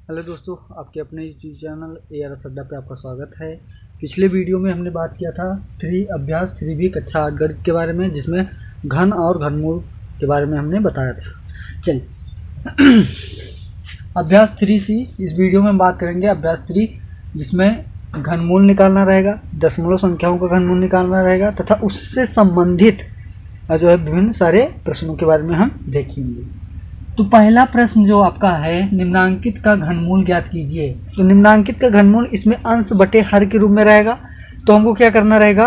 Hello दोस्तों, आपके अपने यूट्यूब चैनल ARS अड्डा पे आपका स्वागत है। पिछले वीडियो में हमने बात किया था अभ्यास 3B कक्षा 8 गणित के बारे में, जिसमें घन और घनमूल के बारे में हमने बताया था। चलिए अभ्यास 3C इस वीडियो में हम बात करेंगे। अभ्यास 3 जिसमें घनमूल निकालना रहेगा, दशमलव संख्याओं का घनमूल निकालना रहेगा तथा उससे संबंधित जो है विभिन्न सारे प्रश्नों के बारे में हम देखेंगे। तो पहला प्रश्न जो आपका है, निम्नांकित का घनमूल ज्ञात कीजिए। तो निम्नांकित का घनमूल इसमें अंश बटे हर के रूप में रहेगा। तो हमको क्या करना रहेगा,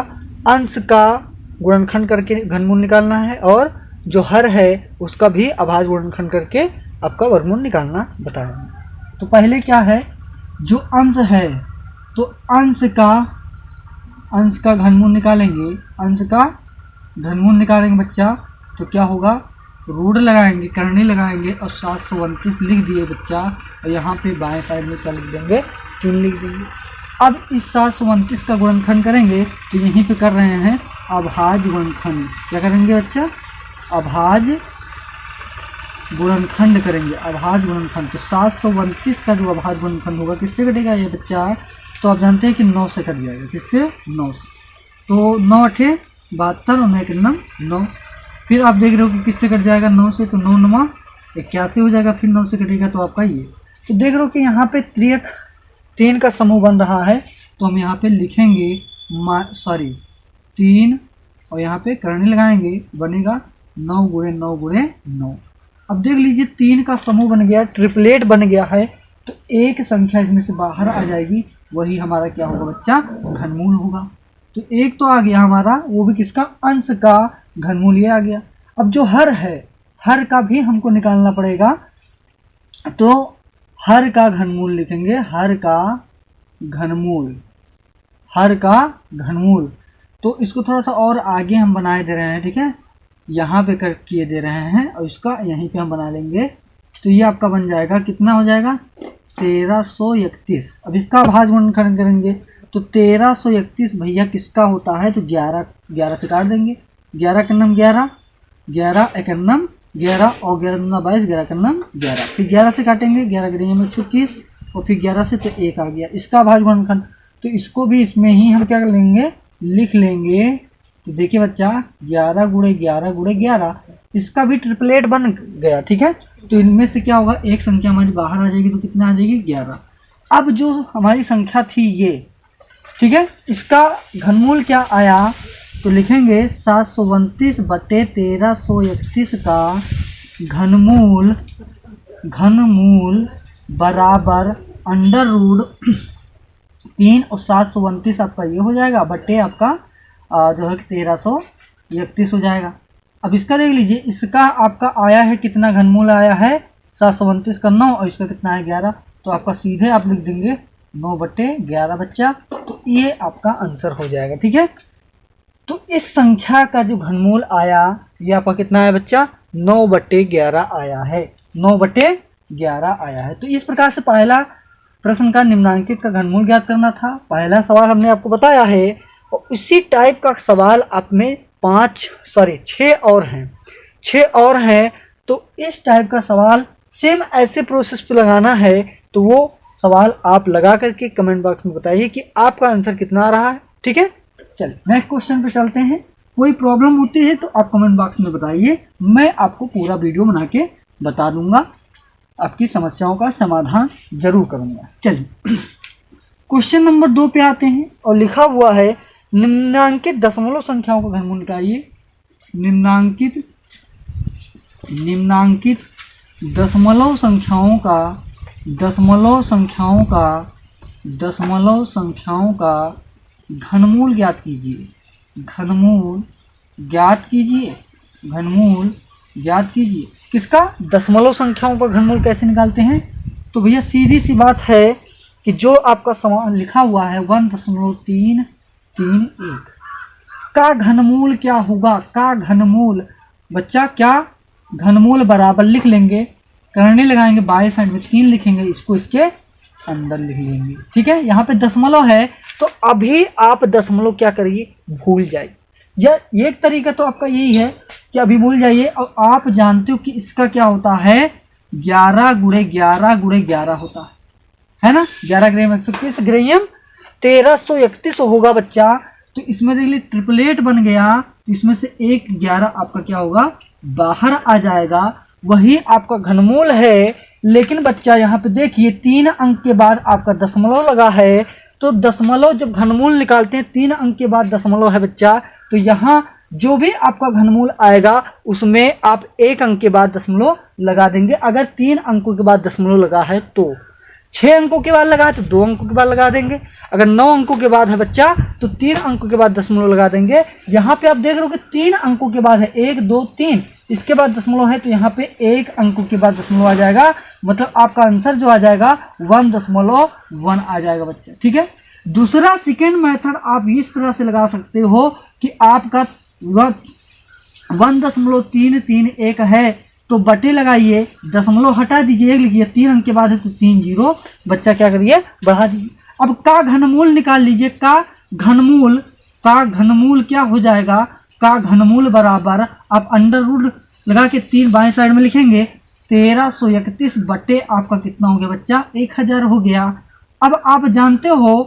अंश का गुणनखंड करके घनमूल निकालना है और जो हर है उसका भी अभाज्य गुणनखंड करके आपका वर्गमूल निकालना बताएंगे। तो पहले क्या है, जो अंश है तो अंश का घनमूल निकालेंगे। अंश का घनमूल निकालेंगे बच्चा, तो क्या होगा, रूट लगाएंगे, करनी लगाएंगे और 729 लिख दिए बच्चा। और यहाँ पे बाएं साइड में क्या लिख देंगे, 3 लिख देंगे। अब इस 729 का गुणनखंड करेंगे तो यहीं पे कर रहे हैं अभाज्य गुणनखंड। क्या करेंगे बच्चा, अभाज्य गुणनखंड करेंगे, अभाज्य गुणनखंड। तो 729 का जो अभाज्य गुणनखंड होगा किससे कटेगा ये बच्चा, तो आप जानते हैं कि 9 से कट जाएगा। किससे, 9 से। तो 9 8 72 और 9 फिर आप देख रहे हो कि किससे कट जाएगा, 9 से। तो 9 9 81 हो जाएगा, फिर 9 से कटेगा तो आपका ये। तो देख रहे हो कि यहाँ पे 3 का समूह बन रहा है। तो हम यहाँ पे लिखेंगे 3 और यहाँ पे करनी लगाएंगे, बनेगा 9 गुणे 9 गुणे 9। अब देख लीजिए 3 का समूह बन गया, ट्रिपलेट बन गया है। तो एक संख्या इसमें से बाहर आ जाएगी, वही हमारा क्या होगा बच्चा, घनमूल होगा। तो एक तो आ गया हमारा, वो भी किसका, अंश का घनमूल ये आ गया। अब जो हर है, हर का भी हमको निकालना पड़ेगा। तो हर का घनमूल लिखेंगे, हर का घनमूल, हर का घनमूल। तो इसको थोड़ा सा और आगे हम बनाए दे रहे हैं, ठीक है, यहाँ पे कर किए दे रहे हैं और इसका यहीं पे हम बना लेंगे। तो ये आपका बन जाएगा, कितना हो जाएगा, 1331। अब इसका अभाज्य गुणनखंड करेंगे तो 1331 भैया किसका होता है, तो 11 से काट देंगे। 11 का नाम 11, 11 एक नाम 11 और 11 दूना 22, 11 का नाम 11। फिर 11 से काटेंगे, 11 गिरेंगे में 121 और फिर 11 से तो 1 आ गया इसका अभाज्य गुणनखंड। तो इसको भी इसमें ही हम क्या कर लेंगे, लिख लेंगे। तो देखिए बच्चा 11 गुणे 11 गुणे 11, इसका भी ट्रिपलेट बन गया, ठीक है। तो इनमें से क्या होगा, एक संख्या हमारी बाहर आ जाएगी, तो कितना आ जाएगी, 11। अब जो हमारी संख्या थी ये, ठीक है, इसका घनमूल क्या आया, तो लिखेंगे 729 बटे 1331 का घनमूल बराबर √3 और 729 आपका ये हो जाएगा बटे आपका जो है 1331 हो जाएगा। अब इसका देख लीजिए, इसका आपका आया है कितना, घनमूल आया है 729 का 9 और इसका कितना है 11। तो आपका सीधे आप लिख देंगे 9 बटे 11 बच्चा। तो ये आपका आंसर हो जाएगा, ठीक है। तो इस संख्या का जो घनमूल आया ये आपका कितना है बच्चा, 9 बटे 11 आया है, 9 बटे 11 आया है। तो इस प्रकार से पहला प्रश्न का निम्नांकित का घनमूल ज्ञात करना था। पहला सवाल हमने आपको बताया है और इसी टाइप का सवाल आप में 6 और हैं, 6 और हैं। तो इस टाइप का सवाल सेम ऐसे प्रोसेस पे लगाना है। तो वो सवाल आप लगा करके कमेंट बॉक्स में बताइए कि आपका आंसर कितना आ रहा है, ठीक है। चलिए नेक्स्ट क्वेश्चन पे चलते हैं। कोई प्रॉब्लम होती है तो आप कमेंट बॉक्स में बताइए, मैं आपको पूरा वीडियो बना के बता दूंगा, आपकी समस्याओं का समाधान जरूर करूंगा। चलिए क्वेश्चन नंबर 2 पे आते हैं और लिखा हुआ है, निम्नांकित दशमलव संख्याओं का घनमूल निकालिए। निम्नांकित दशमलव संख्याओं का घनमूल ज्ञात कीजिए। घनमूल ज्ञात कीजिए किसका, दशमलव संख्याओं का घनमूल कैसे निकालते हैं। तो भैया सीधी सी बात है कि जो आपका सवाल लिखा हुआ है 1.331 का घनमूल क्या होगा, का घनमूल बच्चा, क्या घनमूल बराबर लिख लेंगे, करने लगाएंगे, बाएं साइड में 3 लिखेंगे, इसको इसके अंदर लिख लेंगे, ठीक है। यहाँ पे दशमलव है तो अभी आप दशमलव क्या करिए, भूल जाइए। या एक तरीका तो आपका यही है कि अभी भूल जाइए। और आप जानते हो कि इसका क्या होता है, 11 गुणे 11 गुणे 11 होता है। है ना, 11 ग्राम 131 ग्राम 1331 होगा बच्चा। तो इसमें देख लीजिए ट्रिपलेट बन गया, इसमें से 1 11 आपका क्या होगा बाहर आ जाएगा, वही आपका घनमूल है। लेकिन बच्चा यहाँ पे देखिए 3 अंक के बाद आपका दशमलव लगा है, तो दशमलव जब घनमूल निकालते हैं 3 अंक के बाद दशमलव है बच्चा, तो यहाँ जो भी आपका घनमूल आएगा उसमें आप 1 अंक के बाद दशमलव लगा देंगे। अगर 3 अंकों के बाद दशमलव लगा है तो, 6 अंकों के बाद लगा है तो 2 अंकों के बाद लगा देंगे, अगर 9 अंकों के बाद है बच्चा तो 3 अंकों के बाद दशमलव लगा देंगे। यहाँ पे आप देख रहे हो कि 3 अंकों के बाद है 1 2 3, इसके बाद दशमलव है तो यहाँ पे 1 अंकों के बाद दशमलव आ जाएगा, मतलब आपका आंसर जो आ जाएगा 1.1 आ जाएगा बच्चा। ठीक है। दूसरा सेकेंड मेथड आप इस तरह से लगा सकते हो कि आपका 1.331 है तो बटे लगाइए, दशमलव हटा दीजिए, एक लिखिए, 3 अंक के बाद है तो 3 जीरो, बच्चा क्या करिए बढ़ा दीजिए। अब का घनमूल निकाल लीजिए, का घनमूल क्या हो जाएगा, का घनमूल बराबर आप अंडर रूट लगा के 3 बाएं साइड में लिखेंगे, 1331 बटे आपका कितना हो गया बच्चा 1000 हो गया। अब आप जानते हो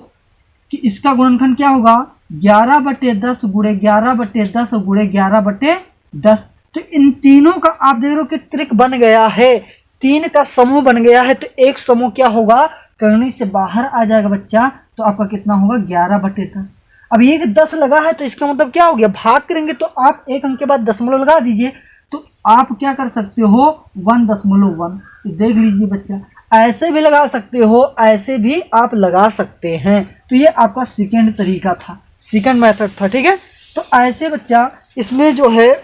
कि इसका गुणनखंड क्या होगा 11/10 गुणे 11/10 गुणे 11/10। तो इन तीनों का आप देख रहे हो कि त्रिक बन गया है, 3 का समूह बन गया है, तो एक समूह क्या होगा करनी से बाहर आ जाएगा बच्चा, तो आपका कितना होगा 11/10। अब ये 10 लगा है तो इसका मतलब क्या हो गया, भाग करेंगे तो आप 1 अंक के बाद दशमलव लगा दीजिए, तो आप क्या कर सकते हो 1.1। तो देख लीजिए बच्चा, ऐसे भी लगा सकते हो, ऐसे भी आप लगा सकते हैं। तो ये आपका सेकेंड तरीका था, सेकेंड मेथड था। ठीक है। तो ऐसे बच्चा इसमें जो है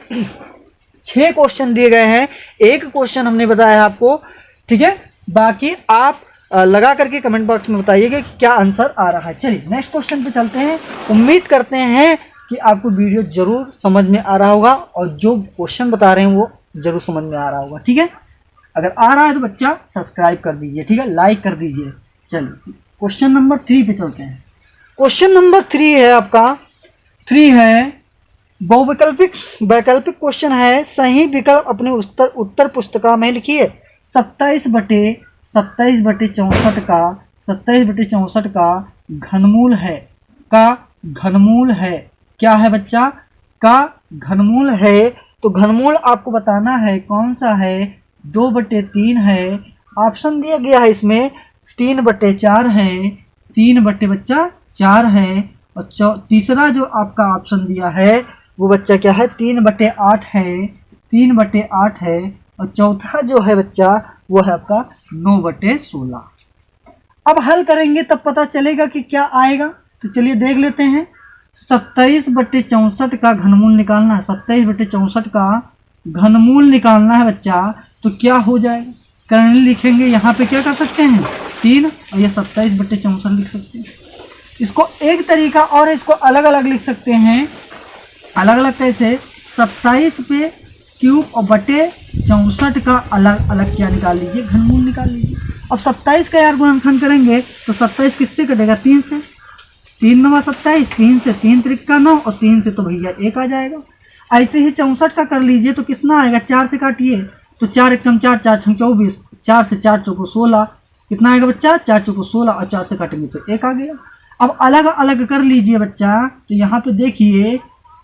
6 क्वेश्चन दिए गए हैं, एक क्वेश्चन हमने बताया आपको। ठीक है। बाकी आप लगा करके कमेंट बॉक्स में बताइएगा कि क्या आंसर आ रहा है। चलिए नेक्स्ट क्वेश्चन पे चलते हैं। उम्मीद करते हैं कि आपको वीडियो जरूर समझ में आ रहा होगा और जो क्वेश्चन बता रहे हैं वो जरूर समझ में आ रहा होगा। ठीक है। अगर आ रहा है तो बच्चा सब्सक्राइब कर दीजिए, ठीक है, लाइक कर दीजिए। चलिए क्वेश्चन नंबर 3 पे चलते हैं। क्वेश्चन नंबर 3 है आपका, 3 है वैकल्पिक क्वेश्चन है। सही विकल्प अपने उत्तर पुस्तिका में लिखिए। 27/64 का घनमूल है, का घनमूल है, क्या है बच्चा का घनमूल है। तो घनमूल आपको बताना है कौन सा है, 2/3 है, ऑप्शन दिया गया है इसमें 3/4 है, 3/4 है, और तीसरा जो आपका ऑप्शन दिया है वो बच्चा क्या है 3/8 है, 3/8 है, और चौथा जो है बच्चा वो है आपका 9/16। अब हल करेंगे तब पता चलेगा कि क्या आएगा। तो चलिए देख लेते हैं। 27/64 का घनमूल निकालना है, 27/64 का घनमूल निकालना है बच्चा, तो क्या हो जाएगा करनी लिखेंगे, यहाँ पे क्या कर सकते हैं 3 और ये 27/64 लिख सकते हैं। इसको एक तरीका और इसको अलग अलग लिख सकते हैं। अलग अलग कैसे, 27 पे क्यूब और बटे 64 का अलग अलग क्या निकाल लीजिए घनमूल निकाल लीजिए। अब 27 का यार गुणनखंड करेंगे तो 27 किससे कटेगा 3 से, 3 9 27, 3 से 3 त्रिक का 9 और 3 से तो भैया 1 आ जाएगा। ऐसे ही 64 का कर लीजिए तो कितना आएगा 4 से काटिए तो 4 एकम 4, 4 छंग 24, 4 से 4 चौको 16, कितना आएगा बच्चा 4 चौको 16 और 4 से काटेंगे तो 1 आ गया। अब अलग अलग कर लीजिए बच्चा, तो यहाँ पे देखिए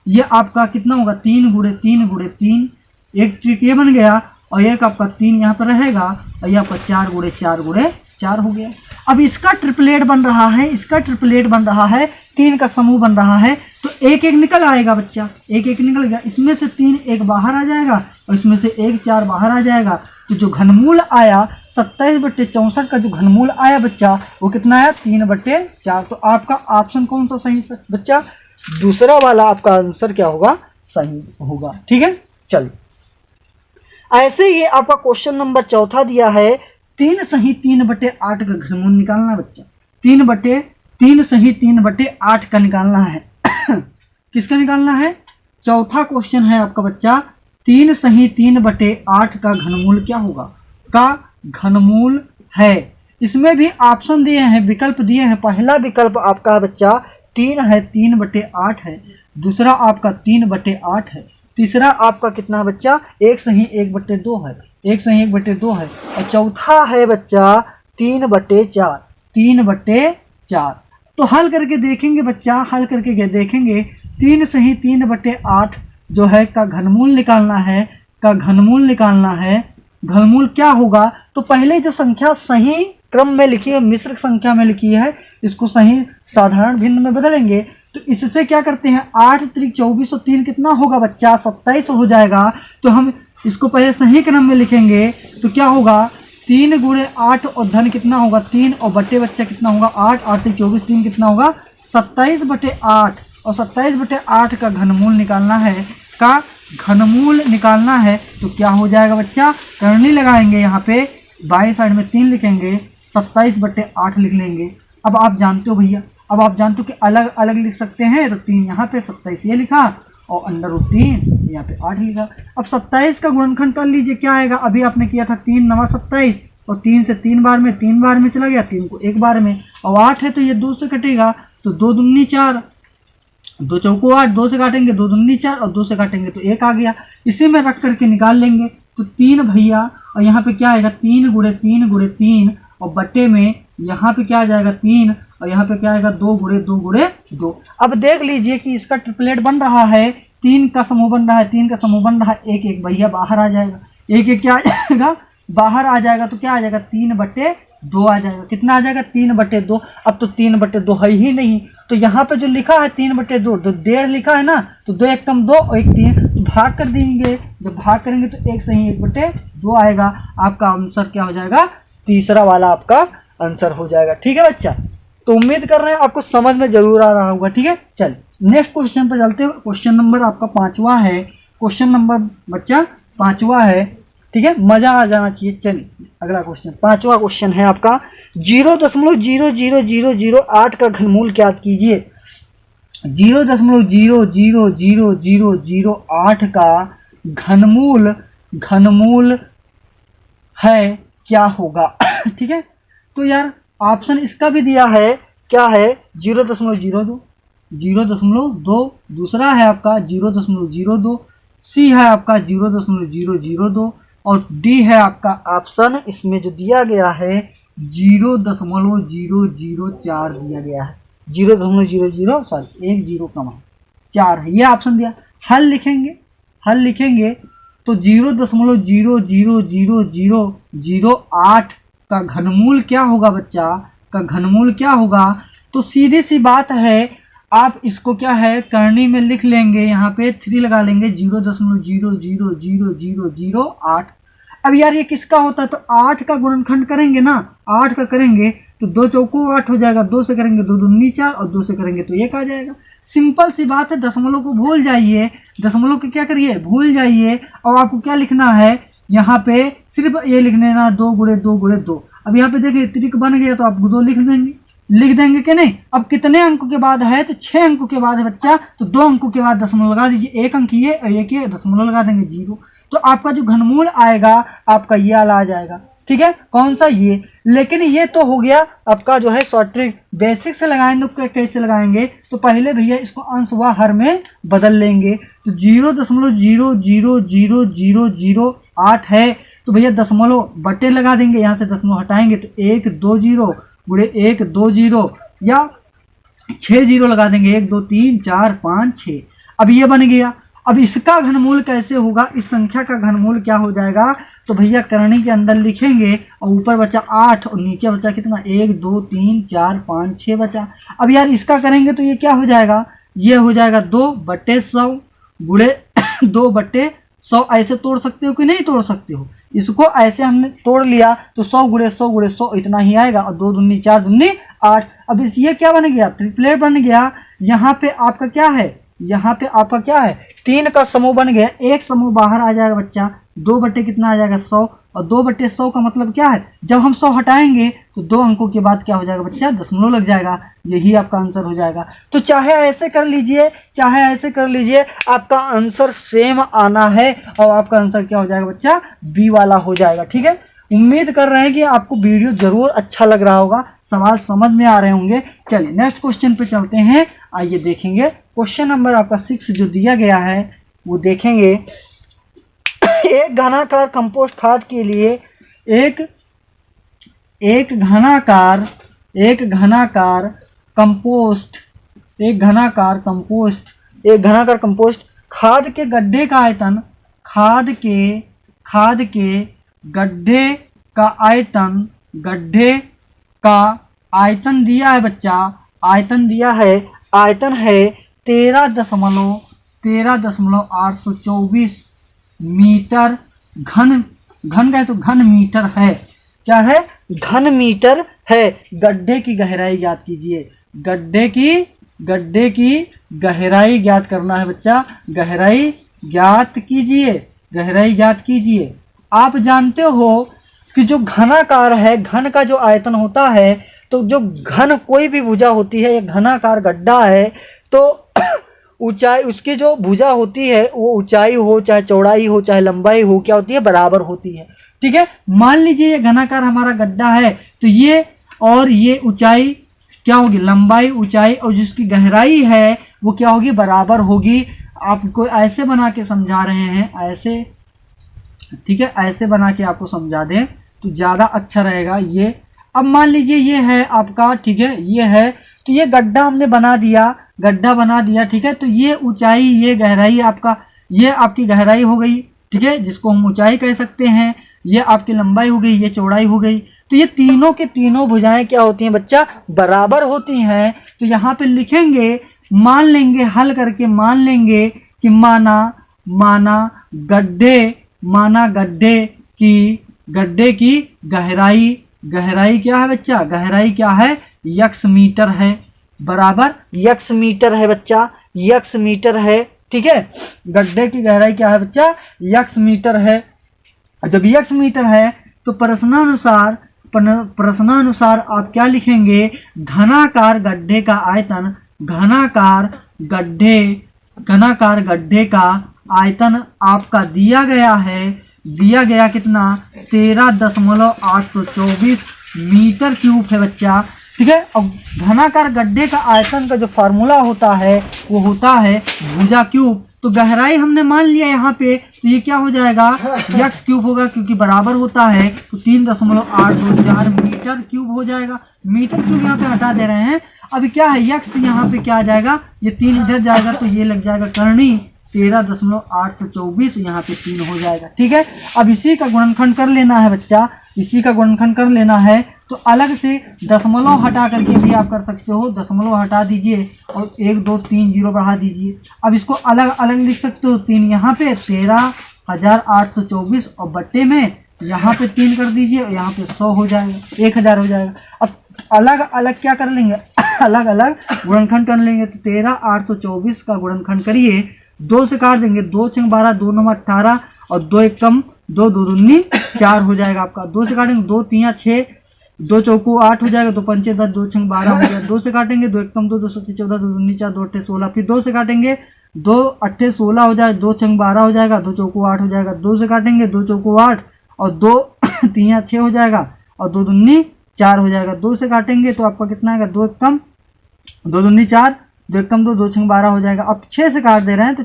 ये आपका कितना होगा 3 × 3 × 3, एक ट्रिक ये बन गया और एक आपका 3 यहाँ पर रहेगा और ये आपका 4 × 4 × 4 हो गया। अब इसका ट्रिपलेट बन रहा है, इसका ट्रिपलेट बन रहा है, 3 का समूह बन रहा है, तो 1 1 निकल आएगा बच्चा, 1 1 निकल गया, इसमें से 3 1 बाहर आ जाएगा और इसमें से 1 4 बाहर आ जाएगा। तो जो घनमूल आया 27/64 का जो घनमूल आया बच्चा वो कितना आया 3/4। तो आपका ऑप्शन कौन सा सही है बच्चा, दूसरा वाला आपका आंसर क्या होगा सही होगा। ठीक है। चलिए ऐसे ही आपका क्वेश्चन नंबर 4 दिया है, 3 सही 3/8 का घनमूल निकालना बच्चा, 3 सही 3/8 का निकालना है। किसका निकालना है, चौथा क्वेश्चन है आपका बच्चा, 3 सही 3/8 का घनमूल क्या होगा, का घनमूल है। इसमें भी ऑप्शन दिए हैं, विकल्प दिए हैं। पहला विकल्प आपका बच्चा 3 है, 3/8 है, दूसरा आपका 3/8 है, तीसरा आपका कितना बच्चा 1 सही 1/2 है, 1 सही 1/2 है, और चौथा है बच्चा 3/4। 3/4। तो हल करके देखेंगे बच्चा, हल करके देखेंगे 3 से ही 3/8 जो है का घनमूल निकालना है, का घनमूल निकालना है। घनमूल क्या होगा, तो पहले जो संख्या सही क्रम में लिखी है, मिश्र संख्या में लिखी है, इसको सही साधारण भिन्न में बदलेंगे। तो इससे क्या करते हैं, 8 त्रिक 24 और 3 कितना होगा बच्चा, 27 हो जाएगा। तो हम इसको पहले सही क्रम में लिखेंगे तो क्या होगा, 3 गुणे 8 और धन कितना होगा 3 और बटे बच्चा कितना होगा 8, 8 त्रिक 24, 3 कितना होगा 27/8। और 27/8 का घनमूल निकालना है, का घनमूल निकालना है। तो क्या हो जाएगा बच्चा, करनी लगाएंगे, यहाँ पे बाएं साइड में 3 लिखेंगे, 27/8 लिख लेंगे। अब आप जानते हो भैया, अब आप जानते हो कि अलग अलग लिख सकते हैं। तो 3 यहाँ पे 27 ये लिखा और √3 यहाँ पे 8 लिखा। अब 27 का गुणनखंड कर लीजिए, क्या आएगा, अभी आपने किया था 3 9 27 और 3 से 3 बार में चला गया, 3 को 1 बार में। और 8 है तो ये 2 से कटेगा, तो 2 दूनी 4, 2 चौको 8, 2 से काटेंगे 2 दूनी 4 और 2 से काटेंगे तो 1 आ गया। इसी में रख करके निकाल लेंगे। तो 3 भैया, और यहाँ पे क्या आएगा 3 गुणे 3 गुणे 3 और बट्टे में यहाँ पे क्या आ जाएगा 3 और यहाँ पे क्या आएगा 2 गुणे 2 गुणे 2। अब देख लीजिए कि इसका ट्रिपलेट बन रहा है, 3 का समूह बन रहा है, 3 का समूह बन रहा है, 1 1 भैया बाहर आ जाएगा, 1 1 क्या आ जाएगा, बाहर आ जाएगा। तो क्या आ जाएगा 3/2 आ जाएगा। कितना आ जाएगा 3/2। अब तो 3/2 है ही नहीं, तो यहाँ पे जो लिखा है 3/2, तो 1.5 लिखा है ना, तो 2 1 कम 2 और 1 3, तो भाग कर देंगे। जब भाग करेंगे तो 1 सही 1/2 आएगा। आपका आंसर क्या हो जाएगा, तीसरा वाला आपका आंसर हो जाएगा। ठीक है बच्चा, तो उम्मीद कर रहे हैं आपको समझ में जरूर आ रहा होगा। ठीक है, चल नेक्स्ट क्वेश्चन पर चलते हैं। क्वेश्चन नंबर आपका 5वां है, क्वेश्चन नंबर बच्चा 5वां है। ठीक है, मजा आ जाना चाहिए। चलिए अगला क्वेश्चन, 5वां क्वेश्चन है आपका, 0.00008 का घनमूल ज्ञात कीजिए। 0.00008 का घनमूल है, क्या होगा। ठीक है, तो यार ऑप्शन इसका भी दिया है, क्या है 0.02, 0.2, दूसरा है आपका 0.02, सी है आपका 0.002 और डी है आपका ऑप्शन इसमें जो दिया गया है 0.004 दिया गया है। 0.00 सॉरी 1 0 कमा 4 है, ये ऑप्शन दिया। हल लिखेंगे तो 0.00008 का घनमूल क्या होगा बच्चा, का घनमूल क्या होगा। तो सीधी सी बात है, आप इसको क्या है करनी में लिख लेंगे, यहाँ पे 3 लगा लेंगे, 0.00008। अब यार ये किसका होता है, तो 8 का गुणनखंड करेंगे ना, 8 का करेंगे तो 2 चौको 8 हो जाएगा, 2 से करेंगे 2 दूनी 4 और 2 से करेंगे तो 1 आ जाएगा। सिंपल सी बात है, दशमलव को भूल जाइए, दशमलव को क्या करिए भूल जाइए। और आपको क्या लिखना है, यहाँ पे सिर्फ ये लिख लेना 2 गुणे 2 गुणे 2। अब यहाँ पे देखिए त्रिक बन गया तो आप 2 लिख देंगे कि नहीं। अब कितने अंकों के बाद है, तो 6 अंकों के बाद है बच्चा, तो 2 अंकों के बाद दशमलव लगा दीजिए, 1 अंक ये और 1 ये दशमलव लगा देंगे 0। तो आपका जो घनमूल आएगा आपका ये वाला आ जाएगा। ठीक है, कौन सा ये। लेकिन ये तो हो गया आपका जो है शॉर्ट ट्रिक, बेसिक से लगाएंगे तो कैसे लगाएंगे, तो पहले भैया इसको अंश व हर में बदल लेंगे। तो 0.00008 है तो भैया दशमलव बटे लगा देंगे, यहाँ से दशमलव हटाएंगे तो 1 2 0 गुणे 1 2 0 या 6 0 लगा देंगे, 1 2 3 4 5 6। अब ये बन गया। अब इसका घनमूल कैसे होगा, इस संख्या का घनमूल क्या हो जाएगा, तो भैया करनी के अंदर लिखेंगे और ऊपर बचा 8 और नीचे बचा कितना 1 2 3 4 5 6 बचा। अब यार इसका करेंगे तो ये क्या हो जाएगा, ये हो जाएगा 2/100 गुणे 2/100। ऐसे तोड़ सकते हो कि नहीं तोड़ सकते हो, इसको ऐसे हमने तोड़ लिया तो 100 गुणे 100 गुणे 100 इतना ही आएगा और 2 दूनी 4 दूनी 8। अब इस ये क्या बन गया, ट्रिपलेट बन गया। यहाँ पे आपका क्या है, यहाँ पे आपका क्या है 3 का समूह बन गया, एक समूह बाहर आ जाएगा बच्चा, 2 बटे कितना आ जाएगा 100 और 2/100 का मतलब क्या है, जब हम 100 हटाएंगे तो 2 अंकों के बाद क्या हो जाएगा बच्चा दशमलव लग जाएगा। यही आपका आंसर हो जाएगा। तो चाहे ऐसे कर लीजिए चाहे ऐसे कर लीजिए, आपका आंसर सेम आना है और आपका आंसर क्या हो जाएगा बच्चा बी वाला हो जाएगा। ठीक है, उम्मीद कर रहे हैं कि आपको वीडियो जरूर अच्छा लग रहा होगा, सवाल समझ में आ रहे होंगे। चलिए नेक्स्ट क्वेश्चन पे चलते हैं, आइए देखेंगे क्वेश्चन नंबर आपका 6 जो दिया गया है वो देखेंगे। एक घनाकार कंपोस्ट खाद के लिए एक घनाकार एक घनाकार कंपोस्ट, एक घनाकार कंपोस्ट, एक घनाकार कंपोस्ट खाद के गड्ढे का आयतन, खाद के गड्ढे का आयतन, गड्ढे का आयतन दिया है बच्चा, आयतन दिया है, आयतन है 13.824 मीटर घन, घन का है तो घन मीटर है, क्या है, घन मीटर है। गड्ढे की गहराई ज्ञात कीजिए, गड्ढे की गहराई ज्ञात करना है बच्चा, गहराई ज्ञात कीजिए, गहराई ज्ञात कीजिए। आप जानते हो कि जो घनाकार है, घन का जो आयतन होता है, तो जो घन कोई भी भुजा होती है, एक घनाकार गड्ढा है तो ऊंचाई उसकी जो भुजा होती है वो ऊंचाई हो चाहे चौड़ाई हो चाहे लंबाई हो, क्या होती है, बराबर होती है। ठीक है, मान लीजिए ये घनाकार हमारा गड्ढा है तो ये और ये ऊंचाई क्या होगी, लंबाई ऊंचाई, और जिसकी गहराई है वो क्या होगी, बराबर होगी। आपको ऐसे बना के समझा रहे हैं, ऐसे, ठीक है, ऐसे बना के आपको समझा दें तो ज़्यादा अच्छा रहेगा। ये अब मान लीजिए ये है आपका, ठीक है, ये है तो ये गड्ढा हमने बना दिया, गड्ढा बना दिया, ठीक है, तो ये ऊंचाई, ये गहराई आपका, ये आपकी गहराई हो गई, ठीक है, जिसको हम ऊंचाई कह सकते हैं, ये आपकी लंबाई हो गई, ये चौड़ाई हो गई। तो ये तीनों के तीनों भुजाएं क्या होती हैं बच्चा, बराबर होती हैं। तो यहाँ पे लिखेंगे, मान लेंगे, हल करके मान लेंगे कि माना गड्ढे की गहराई, गहराई क्या है बच्चा, गहराई क्या है, यक्स मीटर है, बराबर यक्स मीटर है बच्चा, यक्स मीटर है। ठीक है, गड्ढे की गहराई क्या है बच्चा, यक्स मीटर है। जब यक्स मीटर है तो प्रश्नानुसार आप क्या लिखेंगे, घनाकार गड्ढे का आयतन, घनाकार गड्ढे का आयतन आपका दिया गया है, दिया गया कितना, 13.824 मीटर क्यूब है बच्चा। ठीक है, अब घनाकार गड्ढे का आयतन का जो फार्मूला होता है वो होता है भुजा क्यूब। तो गहराई हमने मान लिया यहाँ पे, तो ये क्या हो जाएगा, यक्स क्यूब होगा, क्योंकि बराबर होता है, तो 3.824 मीटर क्यूब हो जाएगा। मीटर क्यूब यहाँ पे हटा दे रहे हैं। अभी क्या है, यक्स यहाँ पे क्या आ जाएगा, ये 3 इधर जाएगा तो ये लग जाएगा करनी, 13.824 यहाँ पे 3 हो जाएगा। ठीक है, अब इसी का गुणनखंड कर लेना है बच्चा, इसी का गुणनखंड कर लेना है। तो अलग से दशमलव हटा करके भी आप कर सकते हो, दशमलव हटा दीजिए और 1 2 3 0 बढ़ा दीजिए। अब इसको अलग अलग लिख सकते हो, 3 यहाँ पे 13,824 और बट्टे में यहाँ पे 3 कर दीजिए और यहाँ पे 100 हो जाएगा, 1000 हो जाएगा। अब अलग अलग क्या कर लेंगे, अलग अलग गुणनखंड कर लेंगे। तो 13,824 का गुणनखंड करिए, 2 से काट देंगे, 2 6 12, 2 9 18 और 2 1 कम 2 2 19 4 हो जाएगा आपका। 2 से काटेंगे, 2 3 6, 2 चौको 8 हो जाएगा, 2 पंचे 10, 2 6 12 हो जाएगा। 2 से काटेंगे, 2 1 कम 2 2 7 14, 2 19 4, 2 8 16, फिर 2 से काटेंगे, 2 8 16 हो जाएगा, 2 6 12 हो जाएगा, 2 चौको 8 हो जाएगा। 2 से काटेंगे, 2 चौको 8 और 2 3 6 हो जाएगा और 2 19 4 हो जाएगा। 2 से काटेंगे तो आपका कितना आएगा, 2 1 कम 2 19 4, 2 1 कम 2, 2 6 12 हो जाएगा। अब 6 से काट दे रहे हैं तो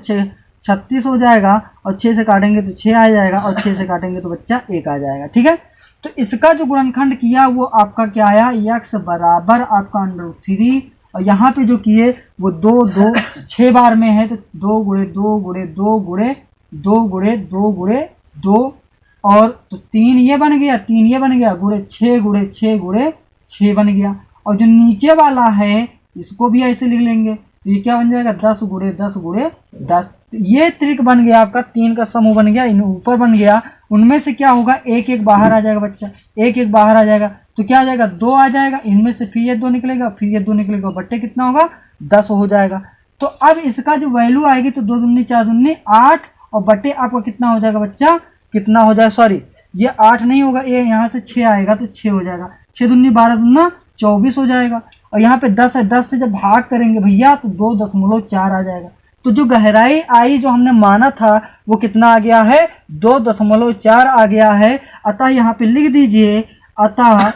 36 हो जाएगा और 6 से काटेंगे तो 6 आ जाएगा और 6 से काटेंगे तो बच्चा 1 आ जाएगा। ठीक है, तो इसका जो गुणनखंड किया वो आपका क्या आया, यक्स बराबर आपका √3 और यहाँ पे जो किए वो 2 2 6 बार में है तो 2 गुणे 2 गुणे 2 गुणे 2 गुणे 2 गुणे 2 और तो 3 ये बन गया, 3 ये बन गया, गुणे 6 गुणे 6 गुणे 6 बन गया। और जो नीचे वाला है इसको भी ऐसे लिख लेंगे, तो ये क्या बन जाएगा, 10 गुणे 10 गुणे 10। ये त्रिक बन गया आपका, 3 का समूह बन गया, इन ऊपर बन गया। उनमें से क्या होगा, 1 1 बाहर आ जाएगा बच्चा, 1 1 बाहर आ जाएगा तो क्या आ जाएगा, 2 आ जाएगा। इनमें से फिर ये 2 निकलेगा, फिर ये 2 निकलेगा, बट्टे कितना होगा, 10 हो जाएगा। तो अब इसका जो वैल्यू आएगी तो 2 दूनी 4 दूनी 8 और बट्टे आपका कितना हो जाएगा बच्चा, कितना हो जाएगा, सॉरी ये 8 नहीं होगा, ये यहाँ से 6 आएगा तो 6 हो जाएगा, 6 दूनी 12 दूना 24 हो जाएगा। और यहाँ पे 10 है, 10 से जब भाग करेंगे भैया तो 2.4 आ जाएगा। तो जो गहराई आई जो हमने माना था वो कितना आ गया है, 2.4 आ गया है। अतः यहाँ पे लिख दीजिए, अतः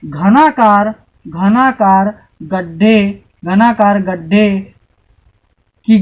घनाकार गड्ढे की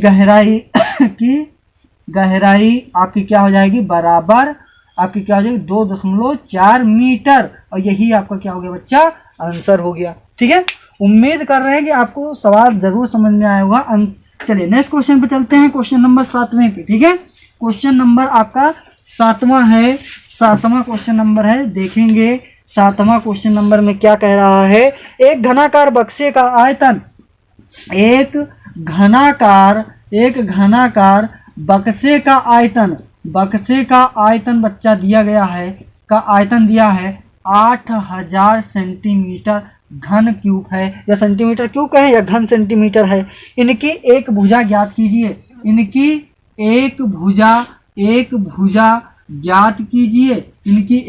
गहराई आपकी क्या हो जाएगी, बराबर आपकी क्या हो जाएगी, 2.4 मीटर। और यही आपका क्या हो गया बच्चा, आंसर हो गया। ठीक है, उम्मीद कर रहे हैं कि आपको सवाल जरूर समझ में आया होगा। चलिए नेक्स्ट क्वेश्चन पे चलते हैं, क्वेश्चन नंबर 7वें पे। ठीक है, क्वेश्चन नंबर आपका 7वां है, 7वां क्वेश्चन नंबर है। देखेंगे 7वां क्वेश्चन नंबर में क्या कह रहा है। एक घनाकार बक्से का आयतन, एक घनाकार बक्से का आयतन बच्चा दिया गया है, का आयतन दिया है 8000 सेंटीमीटर घन क्यूब है, या सेंटीमीटर क्यूब कहें या घन सेंटीमीटर है। इनकी एक भुजा ज्ञात कीजिए, इनकी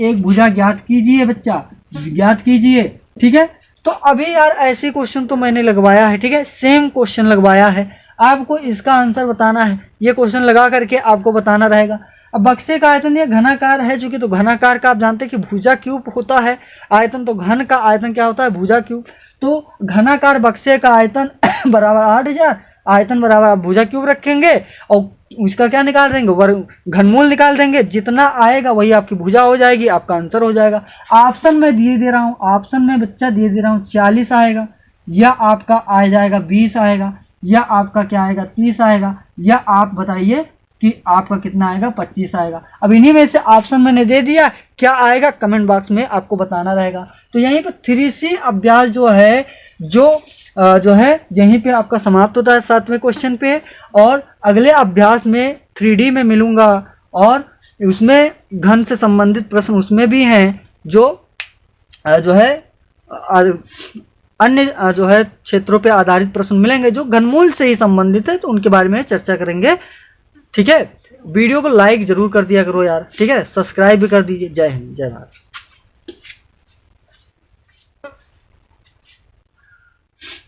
एक भुजा ज्ञात कीजिए बच्चा, ज्ञात कीजिए। ठीक है, तो अभी यार ऐसे क्वेश्चन तो मैंने लगवाया है। ठीक है, सेम क्वेश्चन लगवाया है, आपको इसका आंसर बताना है। ये क्वेश्चन लगा करके आपको बताना रहेगा। अब बक्से का आयतन ये घनाकार है, चूंकि तो घनाकार का आप जानते हैं कि भुजा क्यूब होता है आयतन, तो घन का आयतन क्या होता है, भुजा क्यूब। तो घनाकार बक्से का आयतन बराबर 8000, आयतन बराबर आप भुजा क्यूब रखेंगे और उसका क्या निकाल देंगे, घनमूल निकाल देंगे। जितना आएगा वही आपकी भुजा हो जाएगी, आपका आंसर हो जाएगा। ऑप्शन में दिए दे रहा हूँ, ऑप्शन में बच्चा दिए दे रहा हूँ 40 आएगा, या आपका आ जाएगा 20 आएगा, या आपका क्या आएगा 30 आएगा, या आप बताइए कि आपका कितना आएगा 25 आएगा। अब इन्हीं में से ऑप्शन मैंने दे दिया, क्या आएगा कमेंट बॉक्स में आपको बताना रहेगा। तो यहीं पर 3C अभ्यास जो है यहीं पे आपका समाप्त होता है 7वें क्वेश्चन पे। और अगले अभ्यास में 3D में मिलूंगा, और उसमें घन से संबंधित प्रश्न उसमें भी हैं, जो है अन्य क्षेत्रों पे आधारित प्रश्न मिलेंगे जो घनमूल से ही संबंधित है, तो उनके बारे में चर्चा करेंगे। ठीक है, वीडियो को लाइक जरूर कर दिया करो यार। ठीक है, सब्सक्राइब भी कर दीजिए। जय हिंद, जय भारत।